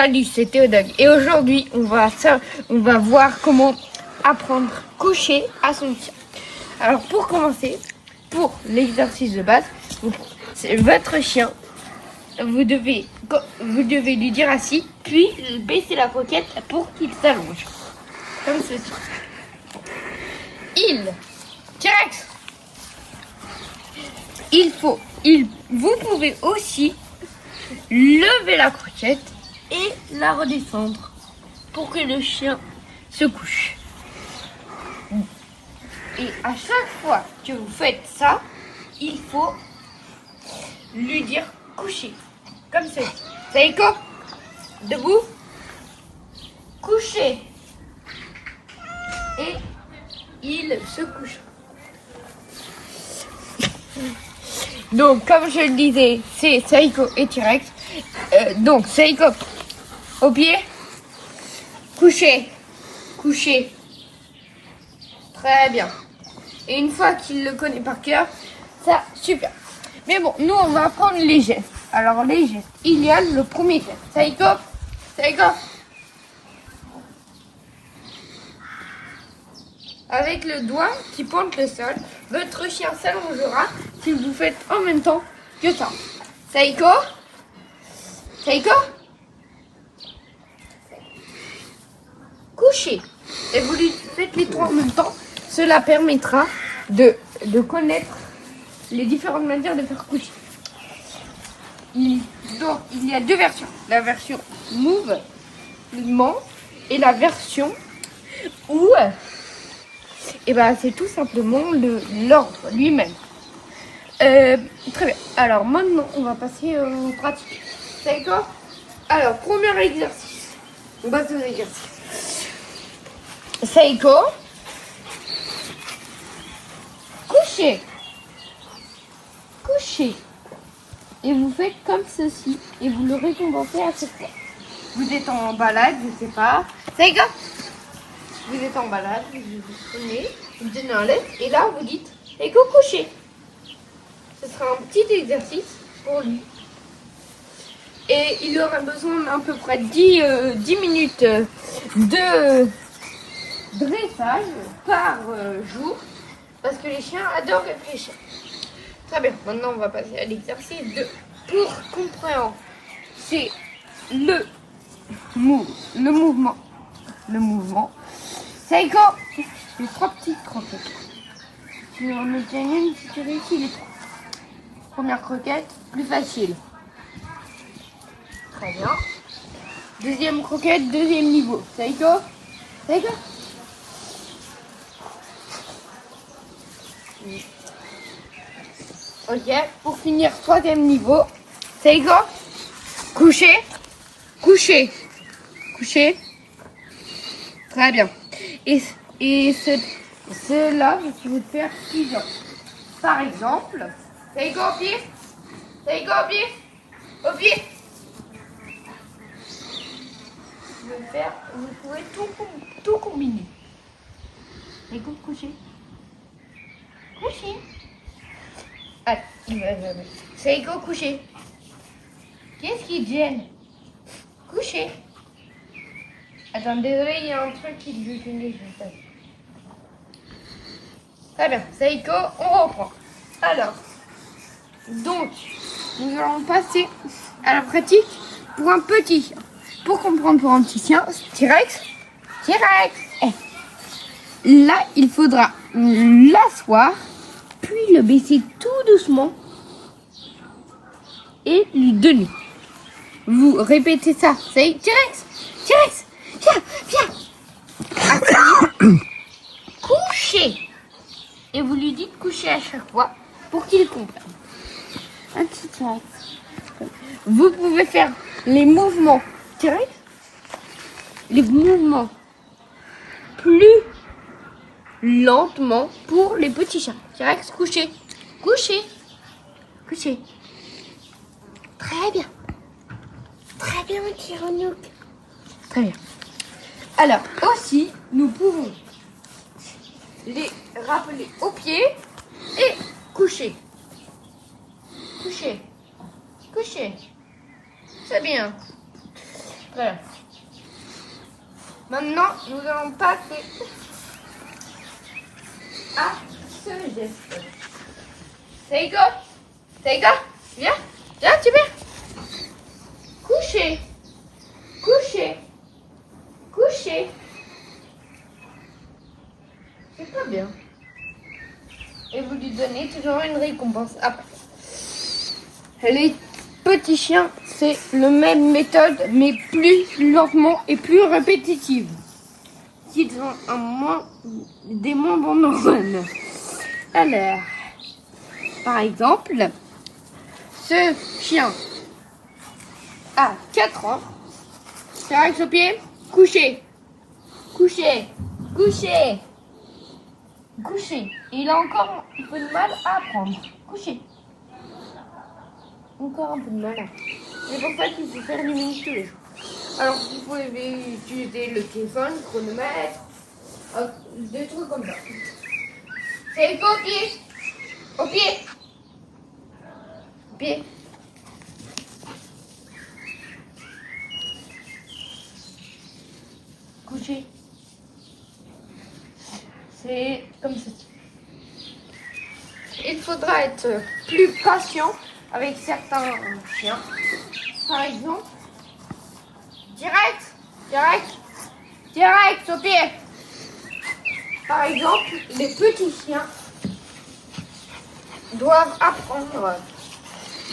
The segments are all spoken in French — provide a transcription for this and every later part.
Salut, c'est Théodog et aujourd'hui on va voir comment apprendre coucher à son chien. Alors pour commencer, pour l'exercice de base, c'est votre chien, vous devez lui dire assis, puis baisser la coquette pour qu'il s'allonge, comme ceci. T-Rex, vous pouvez aussi lever la croquette et la redescendre pour que le chien se couche. Et à chaque fois que vous faites ça, il faut lui dire coucher, comme ceci. Saïko, debout, coucher. Et il se couche. Donc, comme je le disais, c'est Saïko et T-Rex. Donc, Saïko, au pied, coucher. Très bien. Et une fois qu'il le connaît par cœur, ça, super. Mais bon, nous, on va apprendre les gestes. Alors, les gestes, il y a le premier geste. Saïko. Avec le doigt qui pointe le sol, votre chien s'allongera si vous faites en même temps que ça. Saïko. Coucher. Et vous lui faites les trois en même temps. Cela permettra de connaître les différentes manières de faire coucher. Donc, il y a deux versions. La version mouvement et la version où c'est tout simplement l'ordre lui-même. Très bien. Alors maintenant, on va passer aux pratiques. D'accord? Alors, premier exercice. On passe aux exercices. Saïko. Coucher. Et vous faites comme ceci. Et vous le récompensez à chaque fois. Vous êtes en balade, je sais pas. Saïko. Vous êtes en balade, vous prenez, vous donnez un lait. Et là, vous dites Saïko, coucher. Ce sera un petit exercice pour lui. Et il aura besoin d'à peu près 10 minutes de dressage par jour. Parce que les chiens adorent réfléchir. Très bien. Maintenant, on va passer à l'exercice pour comprendre. C'est le mouvement. Saïko, les trois petites croquettes. Tu en obtiens une si tu réussis les trois. Première croquette, plus facile. Très bien. Deuxième croquette, deuxième niveau. Saïko. Ok, pour finir, troisième niveau. Saïko. Coucher. Très bien. Et cela, vous pouvez faire plusieurs. Par exemple, Saïko au pied. Vous pouvez tout combiner. Saïko, coucher. Allez, il va jamais. Saïko, coucher. Qu'est-ce qui te gêne? Coucher. Attends, désolé, il y a un truc qui te gêne. Très bien, Saïko, on reprend. Alors, donc, nous allons passer à la pratique pour un petit chien. Pour comprendre pour un petit chien, T-Rex. Là, il faudra l'asseoir, puis le baisser tout doucement et lui donner. Vous répétez ça. C'est T-Rex, viens. Asseyez. Coucher. Et vous lui dites coucher à chaque fois pour qu'il comprenne. Un petit T-Rex. Vous pouvez faire les mouvements T-Rex. Les mouvements plus lentement pour les petits chiens. T-Rex, coucher. Très bien, mon petit Renouk. Très bien. Alors, aussi, nous pouvons les rappeler au pied et coucher. C'est bien. Très bien. Maintenant, nous allons passer à ce geste. Seiko, viens, tu viens. Coucher, coucher. C'est pas bien. Et vous lui donnez toujours une récompense après. Les petits chiens, c'est la même méthode, mais plus lentement et plus répétitive. Ils ont des moins bons neurones. Alors, par exemple, ce chien a 4 ans. C'est avec ce pied, couché. Il a encore un peu de mal à apprendre. Couché. Encore un peu de mal. C'est pour ça qu'il faut faire des minutes tous les jours. Alors, vous pouvez utiliser le téléphone, le chronomètre, des trucs comme ça. C'est au pied. Couché. C'est comme ceci. Il faudra être plus patient avec certains chiens. Par exemple, direct au pied. Par exemple, les petits chiens doivent apprendre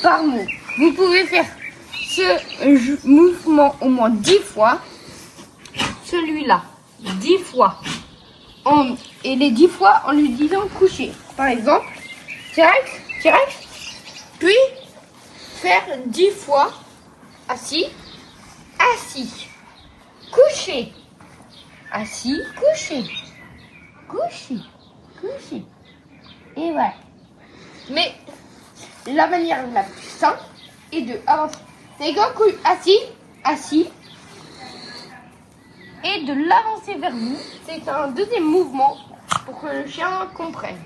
par mot. Vous pouvez faire ce mouvement au moins 10 fois. Celui-là, 10 fois. Et les 10 fois en lui disant coucher. Par exemple, direct. Puis, faire 10 fois assis, couché, assis, couché. Et voilà. Mais la manière la plus simple est de avancer. C'est comme assis. Et de l'avancer vers vous. C'est un deuxième mouvement pour que le chien comprenne.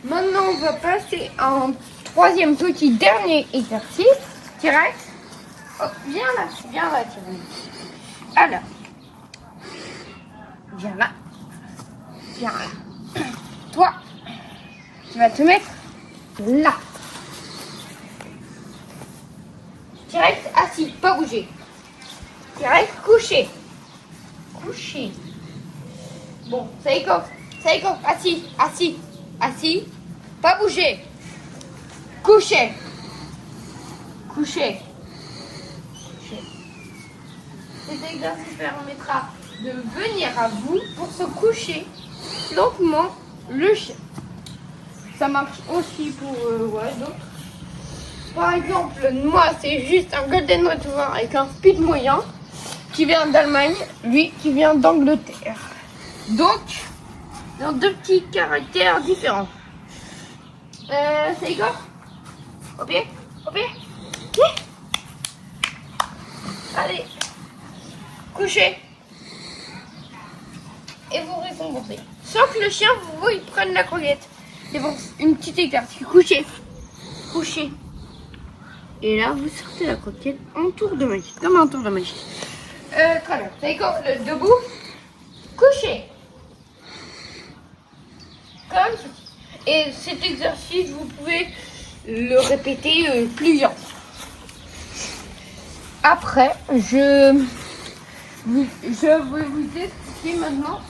Maintenant, on va passer à un troisième petit dernier exercice. Direct. Oh, viens là, Thierry. Alors. Viens là. Toi, tu vas te mettre là. Direct, assis, pas bouger. Direct, couché. Bon, Seiko, assis, pas bouger. Couché. Cet exercice permettra de venir à vous pour se coucher lentement le chien. Ça marche aussi pour d'autres. Par exemple, moi, c'est juste un Golden Retriever avec un speed moyen qui vient d'Allemagne, lui qui vient d'Angleterre. Donc, dans deux petits caractères différents. C'est Igor. Au pied. Allez, couchez. Et vous récompensez. Sans que le chien, vous, il prenne la croquette. C'est bon, une petite exercice. Couchez. Et là, vous sortez la croquette en tour de magie. Comme un tour de magie. Très bien. C'est Igor, debout. Couchez. Comme ceci. Et cet exercice, vous pouvez le répéter plusieurs fois. Après, je vais vous expliquer maintenant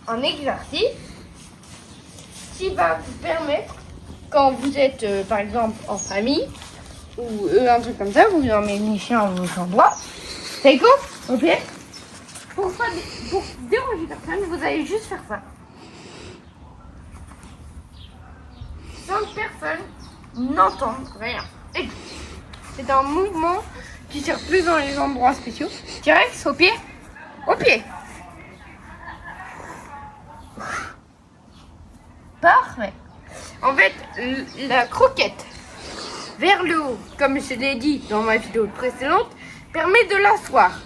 un exercice qui va vous permettre, quand vous êtes par exemple en famille ou un truc comme ça, vous emmenez les chiens à vos endroits. C'est quoi? Ok. Pour déranger personne, vous allez juste faire ça. Sans que personne n'entende rien. Et c'est un mouvement qui sert plus dans les endroits spéciaux. Direct, au pied. Parfait. En fait, la croquette vers le haut, comme je l'ai dit dans ma vidéo précédente, permet de l'asseoir,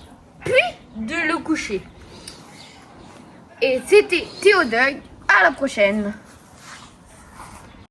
puis de le coucher. Et c'était Théodeuil. À la prochaine.